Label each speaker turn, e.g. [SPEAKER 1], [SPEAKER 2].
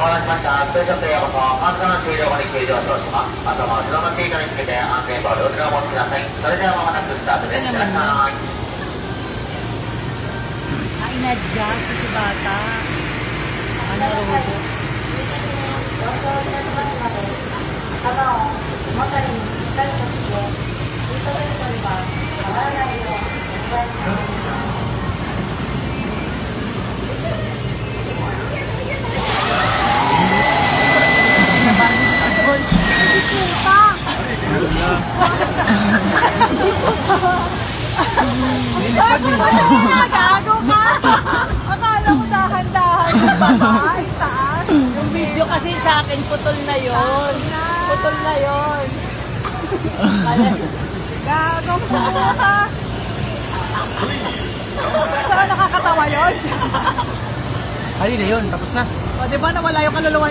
[SPEAKER 1] お待たせしました。スペシャルテーマの簡単な終了後に休場します。あとは後ろのシートにつけて安全バールをお持ちください。それではまもなくスタートです。いってらっしゃい。
[SPEAKER 2] Inadya si bata. Ano robot?
[SPEAKER 3] ご乗車いたしますので、頭を元にしっかりとつけ、シートベルトには触らないようお願いします。
[SPEAKER 2] Gago ka! Akala ko dahan-dahan yung babae, taas. Yung video kasi sa akin, putol na yon. Putol na yon. Gago ka! Saan nakakatawa yun?
[SPEAKER 4] Ay, na yun. Tapos na.
[SPEAKER 2] O, diba nawala yung kaluluwa